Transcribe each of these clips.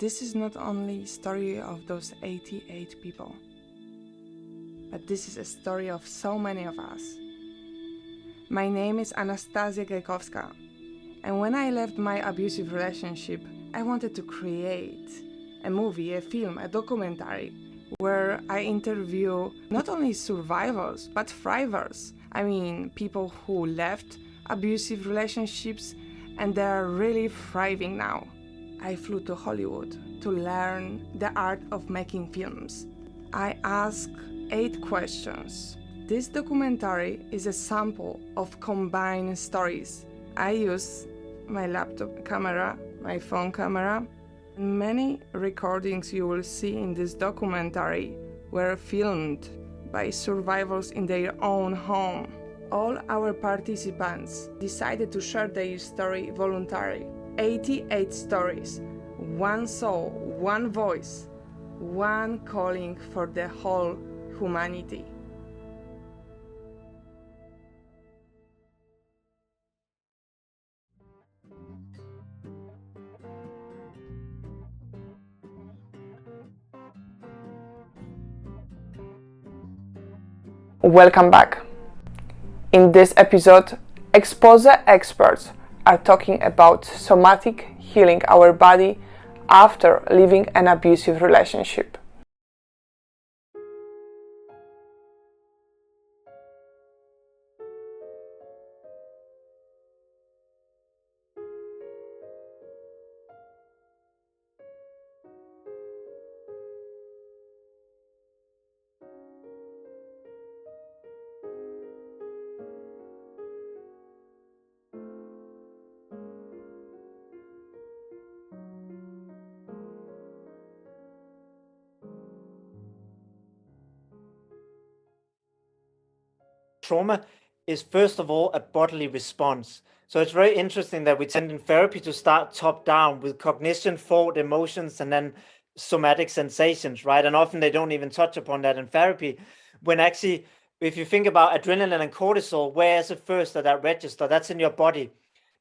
this is not only a story of those 88 people, but this is a story of so many of us. My name is Anastasia Gajkowska, and when I left my abusive relationship, I wanted to create a movie, a film, a documentary where I interview not only survivors, but thrivers. I mean, people who left abusive relationships and they're really thriving now. I flew to Hollywood to learn the art of making films. I asked 8 questions. This documentary is a sample of combined stories. I use my laptop camera, my phone camera. Many recordings you will see in this documentary were filmed by survivors in their own home. All our participants decided to share their story voluntarily. 88 stories, one soul, one voice, one calling for the whole humanity. Welcome back. In this episode, Exposé experts are talking about somatic healing our body after leaving an abusive relationship. Trauma is first of all a bodily response. So it's very interesting that we tend in therapy to start top down with cognition, thought, emotions, and then somatic sensations, right? And often they don't even touch upon that in therapy. When actually, if you think about adrenaline and cortisol, where is it first that register? That's in your body.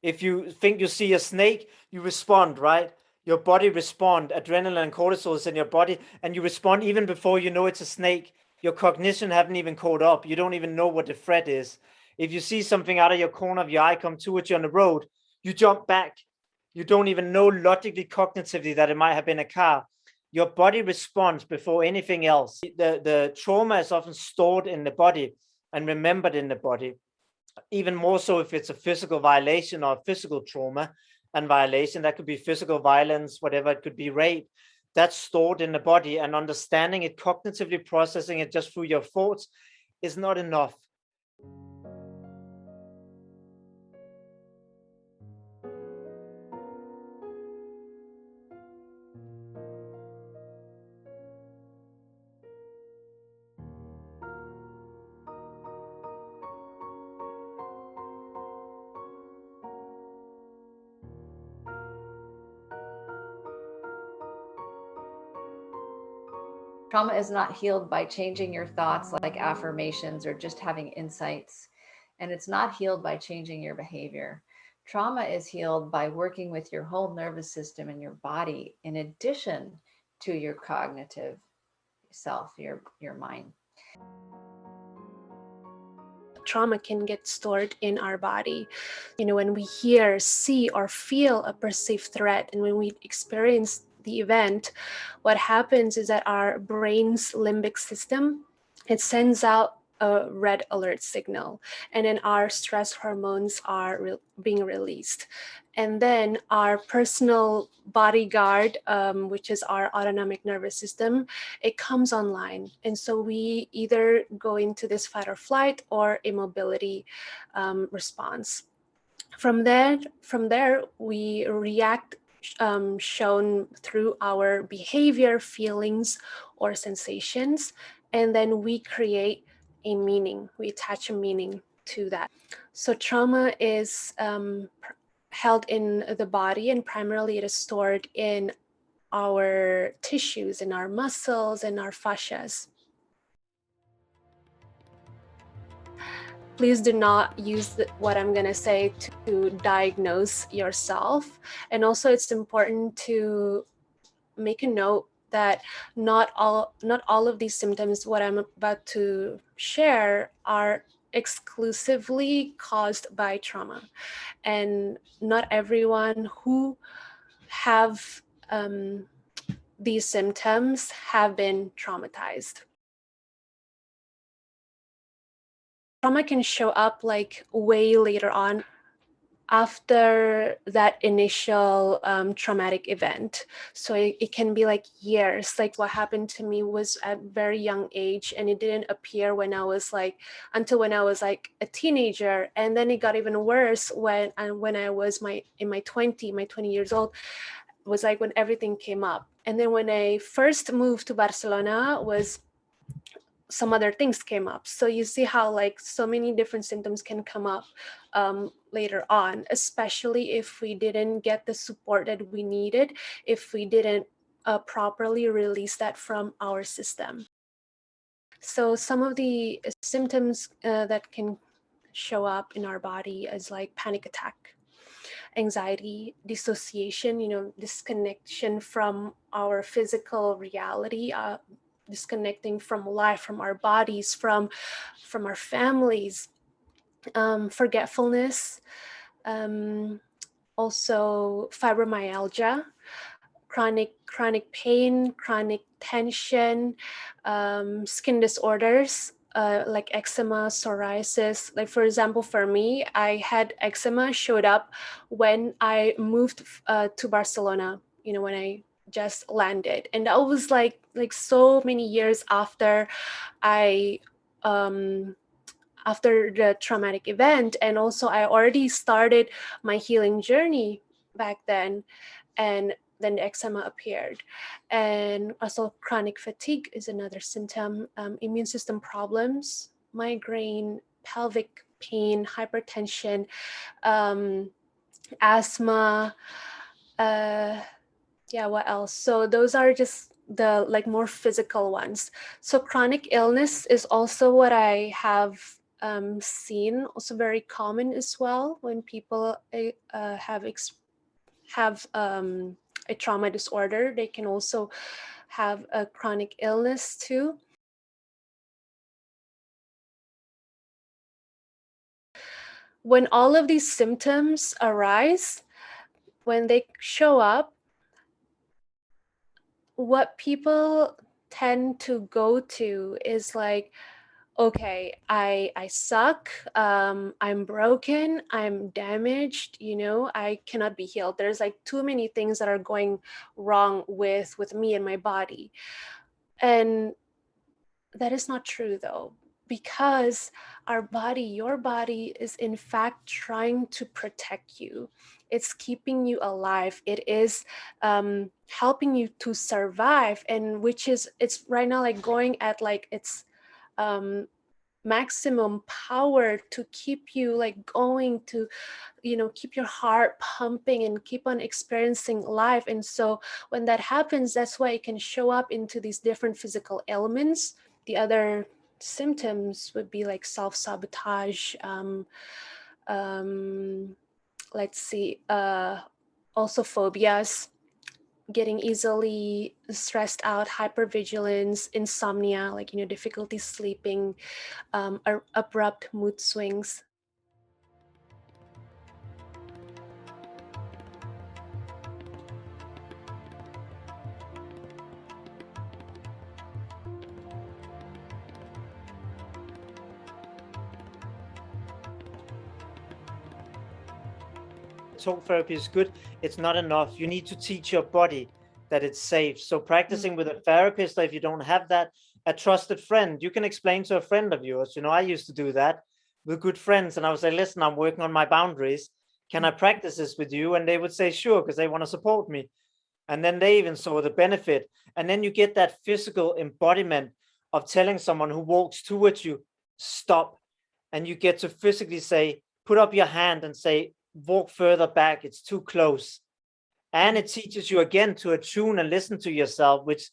If you think you see a snake, you respond, right? Your body respond. Adrenaline and cortisol is in your body, and you respond even before you know it's a snake. Your cognition haven't even caught up. You don't even know what the threat is. If you see something out of your corner of your eye come towards you on the road, you jump back. You don't even know logically, cognitively that it might have been a car. Your body responds before anything else. The trauma is often stored in the body and remembered in the body. Even more so if it's a physical violation or physical trauma and violation. That could be physical violence, whatever, it could be rape. That's stored in the body, and understanding it, cognitively processing it just through your thoughts is not enough. Trauma is not healed by changing your thoughts like affirmations or just having insights. And it's not healed by changing your behavior. Trauma is healed by working with your whole nervous system and your body in addition to your cognitive self, your mind. Trauma can get stored in our body. When we hear, see, or feel a perceived threat, and when we experience the event, what happens is that our brain's limbic system, it sends out a red alert signal, and then our stress hormones are being released. And then our personal bodyguard, which is our autonomic nervous system, it comes online. And so we either go into this fight or flight or immobility response. From there, we react shown through our behavior, feelings, or sensations, and then we create a meaning. We attach a meaning to that. So trauma is held in the body, and primarily it is stored in our tissues, in our muscles, and our fascias. Please do not use what I'm going to say to diagnose yourself. And also it's important to make a note that not all of these symptoms, what I'm about to share, are exclusively caused by trauma, and not everyone who have these symptoms have been traumatized. Trauma can show up like way later on, after that initial traumatic event. So it can be like years. Like what happened to me was at a very young age, and it didn't appear when I was like until when I was like a teenager, and then it got even worse when I was in my 20 years old, was like when everything came up. And then when I first moved to Barcelona, was some other things came up. So you see how like so many different symptoms can come up later on, especially if we didn't get the support that we needed, if we didn't properly release that from our system. So some of the symptoms that can show up in our body is like panic attack, anxiety, dissociation, disconnection from our physical reality, disconnecting from life, from our bodies, from our families, forgetfulness, also fibromyalgia, chronic pain, chronic tension, skin disorders, like eczema, psoriasis. Like for example, for me, I had eczema showed up when I moved to Barcelona, when I just landed. And that was like so many years after I after the traumatic event. And also I already started my healing journey back then, and then the eczema appeared. And also chronic fatigue is another symptom, immune system problems, migraine, pelvic pain, hypertension, asthma, what else? So those are just the like more physical ones. So chronic illness is also what I have seen, also very common as well when people have a trauma disorder. They can also have a chronic illness too. When all of these symptoms arise, when they show up, what people tend to go to is like, okay, I suck, I'm broken, I'm damaged, I cannot be healed. There's like too many things that are going wrong with me and my body. And that is not true though, because your body is in fact trying to protect you. It's keeping you alive. It is helping you to survive, and it's right now like going at like its maximum power to keep you like going, to keep your heart pumping and keep on experiencing life. And so when that happens, that's why it can show up into these different physical ailments. The other symptoms would be like self-sabotage, let's see, also phobias, getting easily stressed out, hypervigilance, insomnia, like difficulty sleeping, abrupt mood swings. Talk therapy is good. It's not enough. You need to teach your body that it's safe. So practicing with a therapist, or if you don't have that, a trusted friend, you can explain to a friend of yours. I used to do that with good friends, and I would say, listen, I'm working on my boundaries. Can I practice this with you? And they would say, sure, because they want to support me. And then they even saw the benefit. And then you get that physical embodiment of telling someone who walks towards you, stop. And you get to physically say, put up your hand and say, walk further back, it's too close. And it teaches you again to attune and listen to yourself, which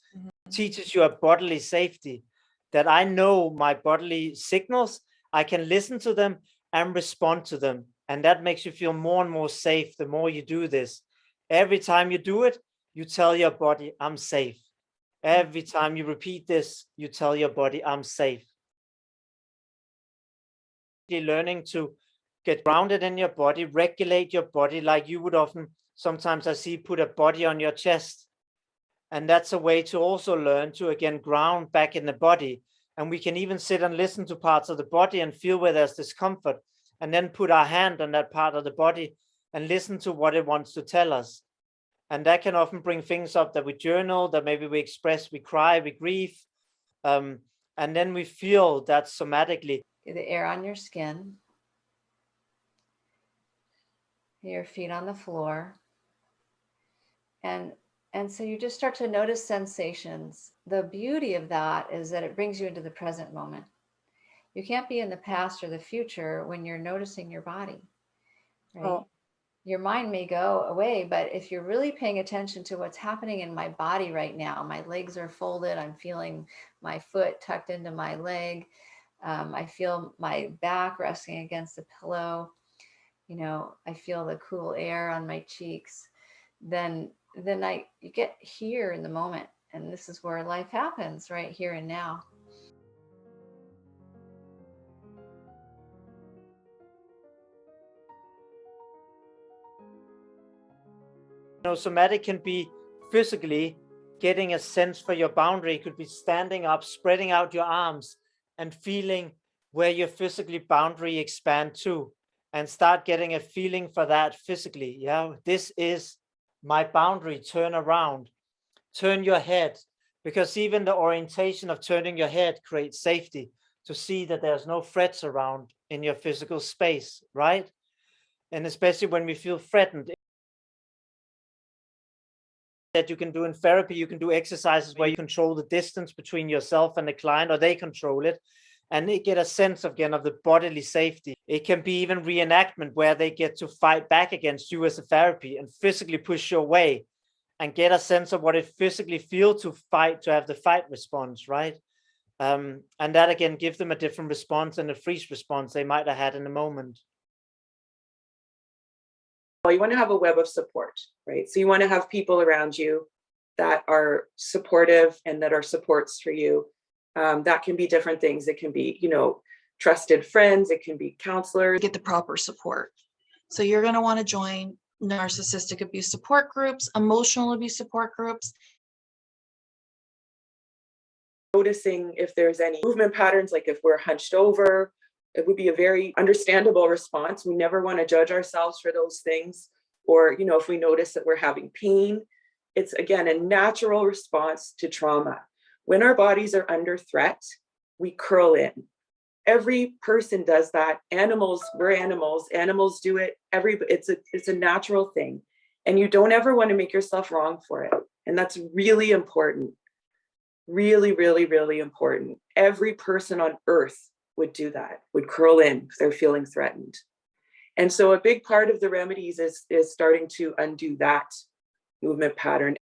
teaches you a bodily safety, that I know my bodily signals, I can listen to them and respond to them. And that makes you feel more and more safe the more you do this. Every time you do it, you tell your body, I'm safe. Every time you repeat this, you tell your body, I'm safe. You're learning to get grounded in your body, regulate your body, like you would often, sometimes I see, put a body on your chest. And that's a way to also learn to, again, ground back in the body. And we can even sit and listen to parts of the body and feel where there's discomfort, and then put our hand on that part of the body and listen to what it wants to tell us. And that can often bring things up that we journal, that maybe we express, we cry, we grieve. And then we feel that somatically. The air on your skin, your feet on the floor. And so you just start to notice sensations. The beauty of that is that it brings you into the present moment. You can't be in the past or the future when you're noticing your body, right? Oh. Your mind may go away, but if you're really paying attention to what's happening in my body right now, my legs are folded, I'm feeling my foot tucked into my leg, I feel my back resting against the pillow, I feel the cool air on my cheeks, then you get here in the moment, and this is where life happens, right here and now. Somatic can be physically getting a sense for your boundary. It could be standing up, spreading out your arms and feeling where your physically boundary expand to, and start getting a feeling for that physically. Yeah, this is my boundary. Turn around, turn your head, because even the orientation of turning your head creates safety, to see that there's no threats around in your physical space, right? And especially when we feel threatened, that you can do in therapy, you can do exercises where you control the distance between yourself and the client, or they control it, and they get a sense again of the bodily safety. It can be even reenactment where they get to fight back against you as a therapy and physically push you away, and get a sense of what it physically feels to fight, to have the fight response, right? And that again gives them a different response than the freeze response they might have had in the moment. Well, you want to have a web of support, right? So you want to have people around you that are supportive and that are supports for you. That can be different things. It can be, trusted friends. It can be counselors. Get the proper support. So you're going to want to join narcissistic abuse support groups, emotional abuse support groups. Noticing if there's any movement patterns, like if we're hunched over, it would be a very understandable response. We never want to judge ourselves for those things. Or, if we notice that we're having pain, it's again a natural response to trauma. When our bodies are under threat, we curl in. Every person does that. Animals, we're animals. Animals do it. It's a natural thing. And you don't ever want to make yourself wrong for it. And that's really important. Really, really, really important. Every person on earth would do that, would curl in because they're feeling threatened. And so a big part of the remedies is starting to undo that movement pattern.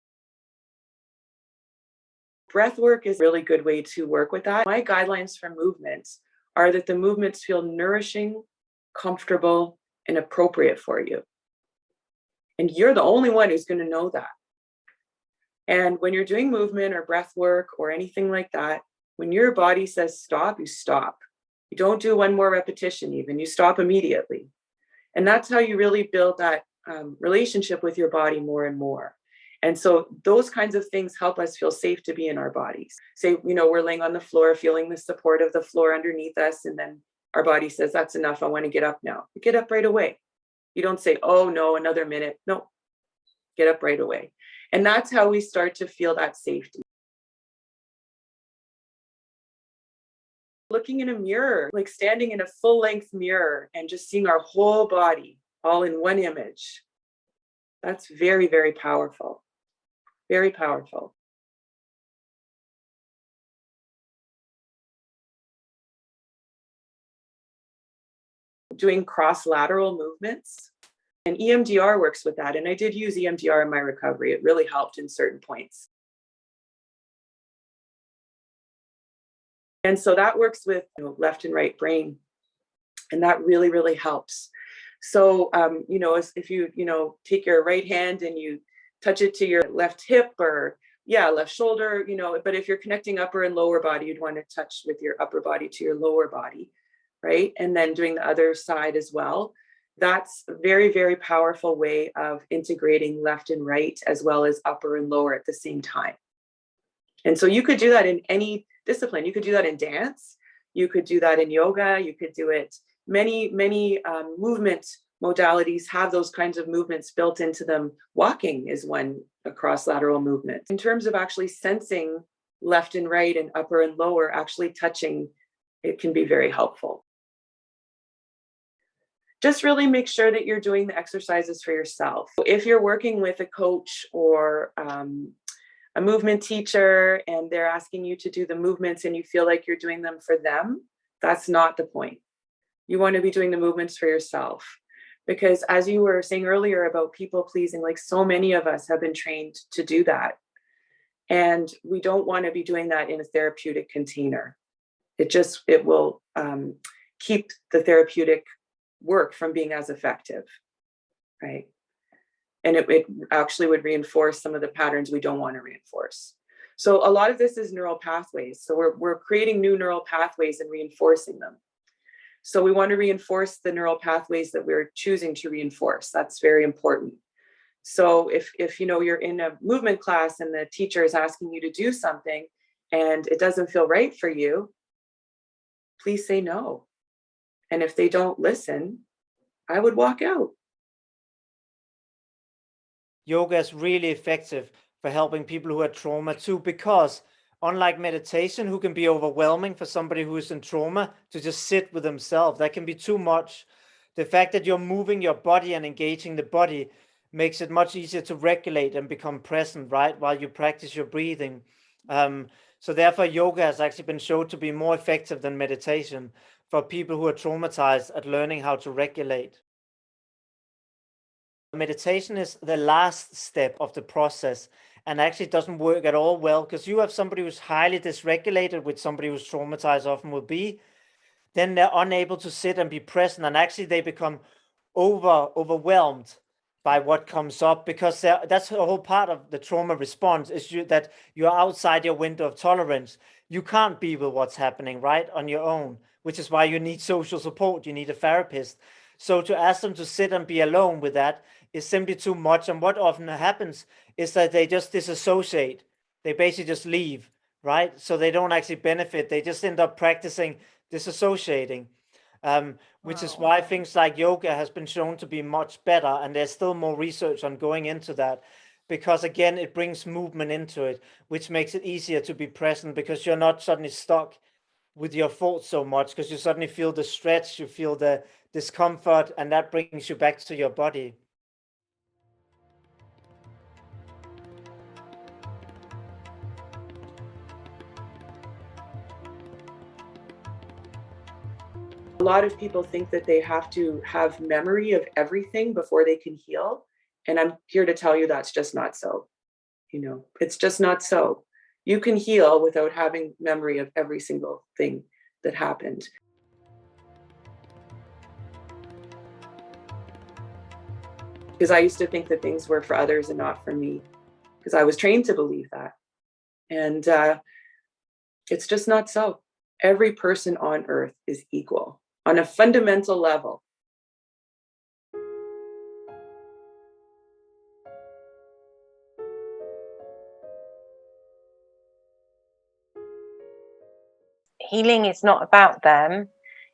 Breath work is a really good way to work with that. My guidelines for movements are that the movements feel nourishing, comfortable, and appropriate for you. And you're the only one who's going to know that. And when you're doing movement or breath work or anything like that, when your body says stop, you stop. You don't do one more repetition even, you stop immediately. And that's how you really build that relationship with your body more and more. And so those kinds of things help us feel safe to be in our bodies. Say, we're laying on the floor, feeling the support of the floor underneath us. And then our body says, that's enough, I want to get up now. You get up right away. You don't say, oh no, another minute. No, get up right away. And that's how we start to feel that safety. Looking in a mirror, like standing in a full-length mirror and just seeing our whole body all in one image. That's very, very powerful. Very powerful. Doing cross-lateral movements. And EMDR works with that. And I did use EMDR in my recovery. It really helped in certain points. And so that works with left and right brain. And that really, really helps. So, if you, take your right hand and you touch it to your left hip or left shoulder, but if you're connecting upper and lower body, you'd want to touch with your upper body to your lower body, right? And then doing the other side as well. That's a very, very powerful way of integrating left and right as well as upper and lower at the same time. And so you could do that in any discipline. You could do that in dance. You could do that in yoga. You could do it. Many movement modalities have those kinds of movements built into them. Walking is one, a cross-lateral movement. In terms of actually sensing left and right and upper and lower, actually touching, it can be very helpful. Just really make sure that you're doing the exercises for yourself. If you're working with a coach or a movement teacher and they're asking you to do the movements and you feel like you're doing them for them, that's not the point. You want to be doing the movements for yourself. Because as you were saying earlier about people pleasing, like so many of us have been trained to do that. And we don't want to be doing that in a therapeutic container. It will keep the therapeutic work from being as effective, right? And it actually would reinforce some of the patterns we don't want to reinforce. So a lot of this is neural pathways. So we're creating new neural pathways and reinforcing them. So we want to reinforce the neural pathways that we're choosing to reinforce. That's very important. So if you're in a movement class and the teacher is asking you to do something and it doesn't feel right for you, please say no. And if they don't listen, I would walk out. Yoga is really effective for helping people who have trauma too, because unlike meditation, who can be overwhelming for somebody who is in trauma to just sit with themselves, that can be too much. The fact that you're moving your body and engaging the body makes it much easier to regulate and become present, right, while you practice your breathing. So therefore, yoga has actually been shown to be more effective than meditation for people who are traumatized at learning how to regulate. Meditation is the last step of the process and actually doesn't work at all well, because you have somebody who's highly dysregulated, which somebody who's traumatized often will be. Then they're unable to sit and be present, and actually they become overwhelmed by what comes up, because that's a whole part of the trauma response, is that you're outside your window of tolerance. You can't be with what's happening, right, on your own, which is why you need social support. You need a therapist. So to ask them to sit and be alone with that is simply too much. And what often happens is that they just disassociate. They basically just leave, right? So they don't actually benefit. They just end up practicing disassociating, which is why things like yoga has been shown to be much better. And there's still more research on going into that, because again, it brings movement into it, which makes it easier to be present, because you're not suddenly stuck with your thoughts so much, because you suddenly feel the stretch, you feel the discomfort, and that brings you back to your body. A lot of people think that they have to have memory of everything before they can heal. And I'm here to tell you that's just not so. It's just not so. You can heal without having memory of every single thing that happened. Because I used to think that things were for others and not for me, because I was trained to believe that. And it's just not so. Every person on earth is equal on a fundamental level. Healing is not about them.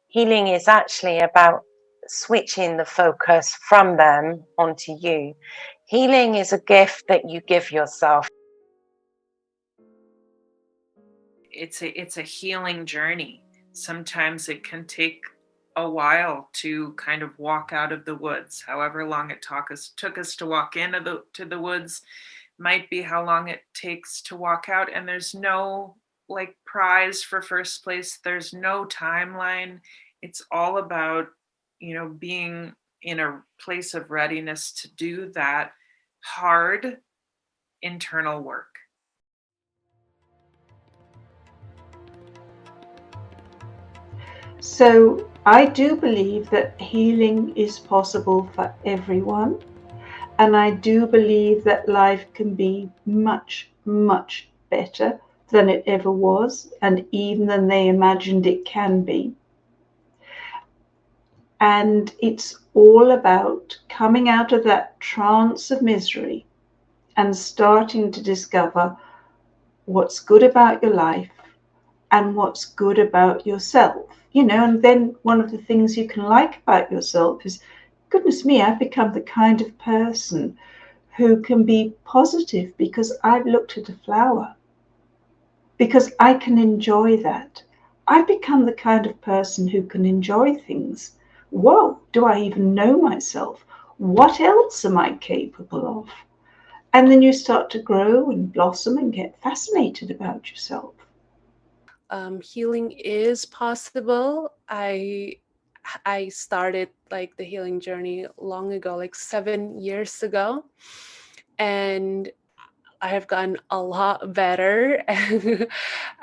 Healing is actually about switching the focus from them onto you. Healing is a gift that you give yourself. It's a healing journey. Sometimes it can take a while to kind of walk out of the woods. However long it took us to walk into the woods might be how long it takes to walk out. And there's no prize for first place. There's no timeline. It's all about, being in a place of readiness to do that hard internal work. So I do believe that healing is possible for everyone. And I do believe that life can be much, much better than it ever was, and even than they imagined it can be. And it's all about coming out of that trance of misery and starting to discover what's good about your life and what's good about yourself. You know, and then one of the things you can like about yourself is, goodness me, I've become the kind of person who can be positive because I've looked at a flower, because I can enjoy that. I've become the kind of person who can enjoy things. Whoa, do I even know myself? What else am I capable of? And then you start to grow and blossom and get fascinated about yourself. Healing is possible. I started like the healing journey long ago, like 7 years ago, and I have gotten a lot better.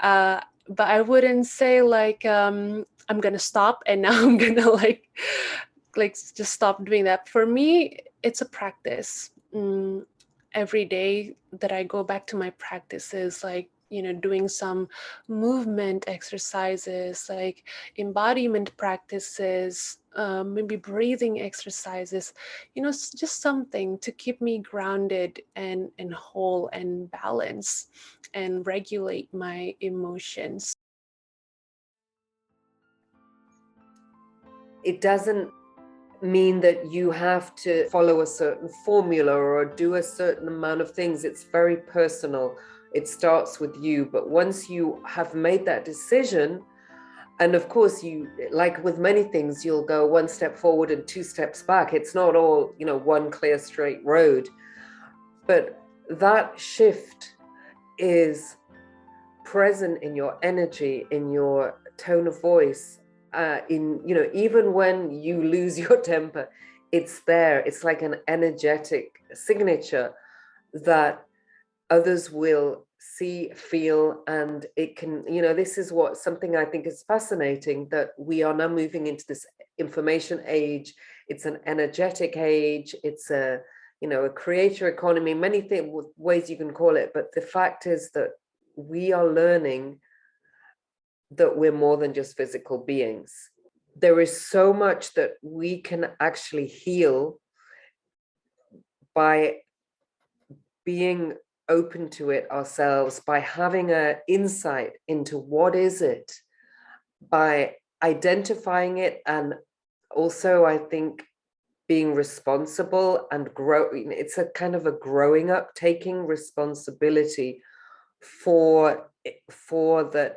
But I wouldn't say like I'm gonna stop and now I'm gonna like just stop doing that. For me, it's a practice. Every day that I go back to my practices, like, you know, doing some movement exercises, like embodiment practices, maybe breathing exercises, you know, just something to keep me grounded and whole and balanced and regulate my emotions. It doesn't mean that you have to follow a certain formula or do a certain amount of things. It's very personal. It starts with you. But once you have made that decision, and of course, you, like with many things, you'll go one step forward and 2 steps back. It's not all, you know, one clear straight road. But that shift is present in your energy, in your tone of voice, in, you know, even when you lose your temper, it's there. It's like an energetic signature that others will see, feel, and it can, you know, this is what something I think is fascinating, that we are now moving into this information age. It's an energetic age. It's a, you know, a creator economy, many things, ways you can call it. But the fact is that we are learning that we're more than just physical beings. There is so much that we can actually heal by being open to it ourselves, by having an insight into what is it, by identifying it, and also I think being responsible and growing. It's a kind of a growing up, taking responsibility for the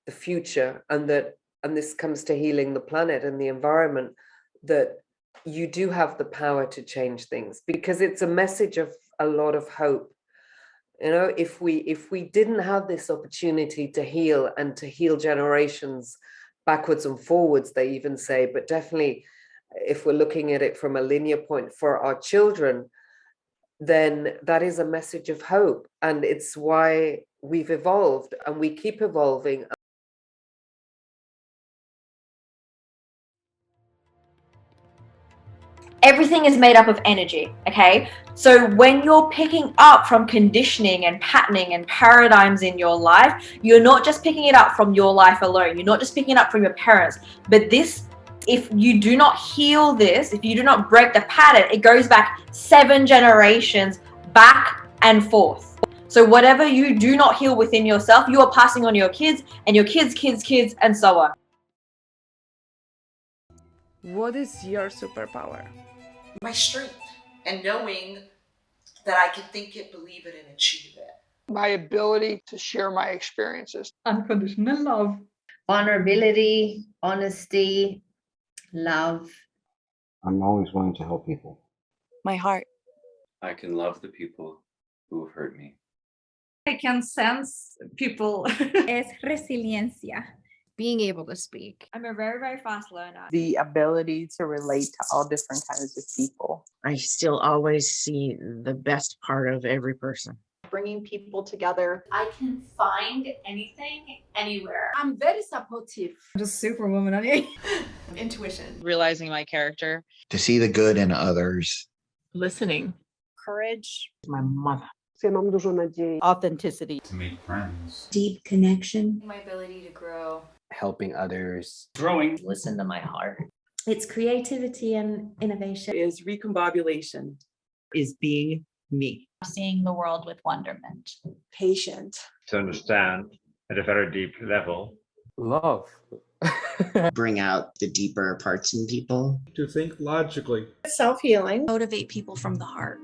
future, and this comes to healing the planet and the environment, that you do have the power to change things, because it's a message of a lot of hope. You know, if we didn't have this opportunity to heal and to heal generations backwards and forwards, they even say, but definitely if we're looking at it from a linear point for our children, then that is a message of hope. And it's why we've evolved and we keep evolving. Everything is made up of energy, okay? So when you're picking up from conditioning and patterning and paradigms in your life, you're not just picking it up from your life alone. You're not just picking it up from your parents. But this, if you do not heal this, if you do not break the pattern, it goes back 7 generations back and forth. So whatever you do not heal within yourself, you are passing on to your kids and your kids, kids, and so on. What is your superpower? My strength, and knowing that I can think it, believe it, and achieve it. My ability to share my experiences. Unconditional love. Vulnerability, honesty, love. I'm always willing to help people. My heart. I can love the people who have hurt me. I can sense people. Es resiliencia. Being able to speak. I'm a very, very fast learner. The ability to relate to all different kinds of people. I still always see the best part of every person. Bringing people together. I can find anything, anywhere. I'm very supportive. I'm just superwoman on it. Intuition. Realizing my character. To see the good in others. Listening. courage. My mother. Ja mam dużo nadziei. Authenticity. To make friends. Deep connection. My ability to grow. Helping others. Growing. Listen to my heart. It's creativity and innovation. Is recombobulation. Is being me. Seeing the world with wonderment. Patient. To understand at a very deep level. Love. Bring out the deeper parts in people. To think logically. Self-healing. Motivate people from the heart.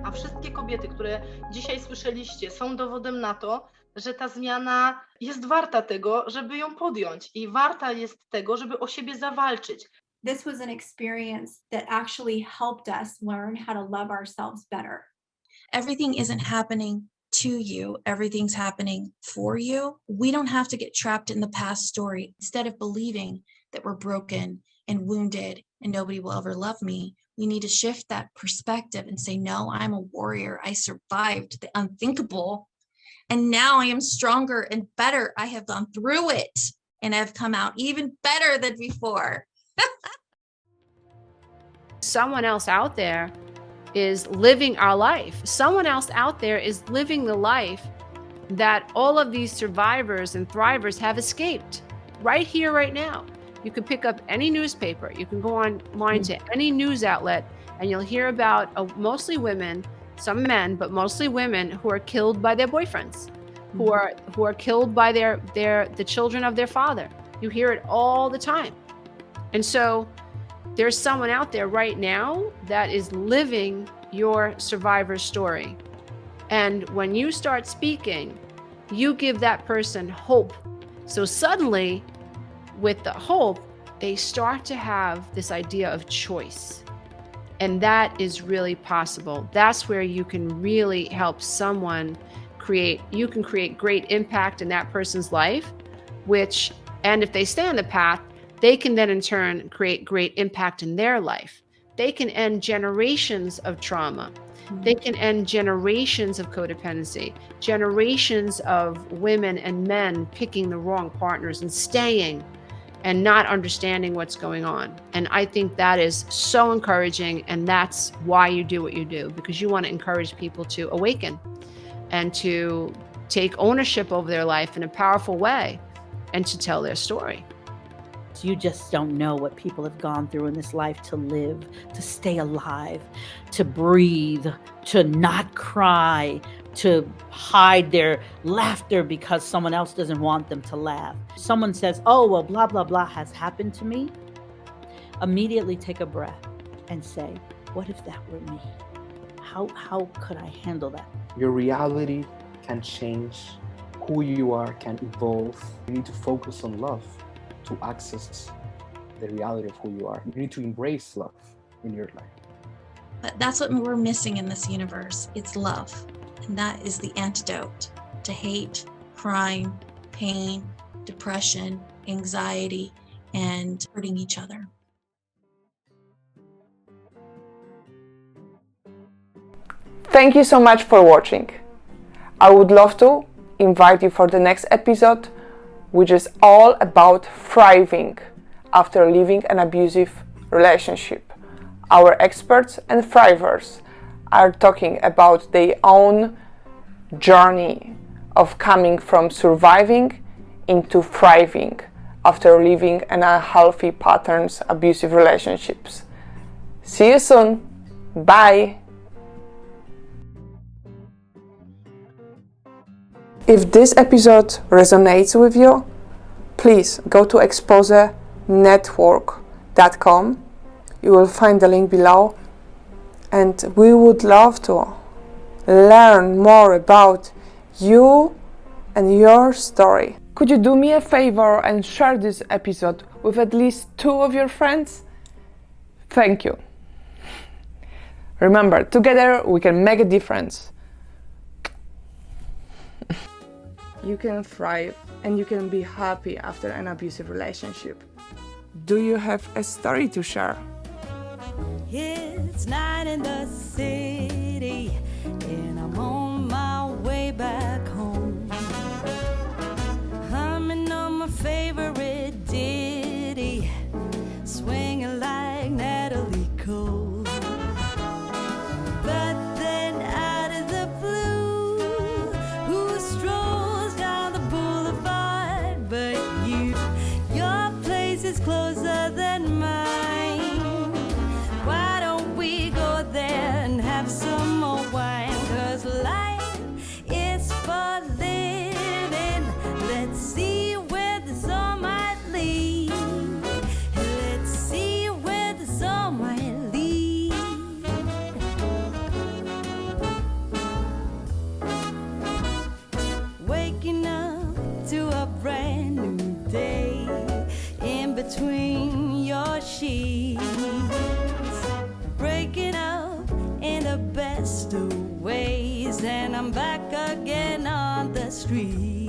A wszystkie kobiety, które dzisiaj słyszeliście, są dowodem na to, że ta zmiana jest warta tego, żeby ją podjąć i warta jest tego, żeby o siebie zawalczyć. This was an experience that actually helped us learn how to love ourselves better. Everything isn't happening to you. Everything's happening for you. We don't have to get trapped in the past story. Instead of believing that we're broken and wounded and nobody will ever love me, we need to shift that perspective and say, no, I'm a warrior. I survived the unthinkable. And now I am stronger and better. I have gone through it and I've come out even better than before. Someone else out there is living our life. Someone else out there is living the life that all of these survivors and thrivers have escaped right here, right now. You can pick up any newspaper. You can go online to any news outlet and you'll hear about mostly women, some men, but mostly women who are killed by their boyfriends, who are killed by the children of their father. You hear it all the time. And so there's someone out there right now that is living your survivor story. And when you start speaking, you give that person hope. So suddenly, with the hope, they start to have this idea of choice. And that is really possible. That's where you can really help someone create great impact in that person's life, and if they stay on the path, they can then in turn create great impact in their life. They can end generations of trauma. They can end generations of codependency, generations of women and men picking the wrong partners and staying and not understanding what's going on. And I think that is so encouraging, and that's why you do what you do, because you want to encourage people to awaken and to take ownership over their life in a powerful way and to tell their story. You just don't know what people have gone through in this life to live, to stay alive, to breathe, to not cry, to hide their laughter because someone else doesn't want them to laugh. Someone says, oh, well, blah, blah, blah has happened to me. Immediately take a breath and say, what if that were me? How could I handle that? Your reality can change. Who you are can evolve. You need to focus on love to access the reality of who you are. You need to embrace love in your life. But that's what we're missing in this universe. It's love. And that is the antidote to hate, crime, pain, depression, anxiety, and hurting each other. Thank you so much for watching. I would love to invite you for the next episode, which is all about thriving after leaving an abusive relationship. Our experts and thrivers are talking about their own journey of coming from surviving into thriving after leaving an unhealthy patterns, abusive relationships. See you soon. Bye. If this episode resonates with you, please go to exposenetwork.com. You will find the link below, and we would love to learn more about you and your story. Could you do me a favor and share this episode with at least 2 of your friends? Thank you. Remember, together we can make a difference. You can thrive and you can be happy after an abusive relationship. Do you have a story to share? It's night in the city and I'm on my way back home, humming on my favorite ditty, swinging like have some more wine, 'cause life is for living. Let's see where this all might lead. Let's see where this all might lead. Waking up to a brand new day in between your sheets, breaking up in the best of ways, and I'm back again on the street.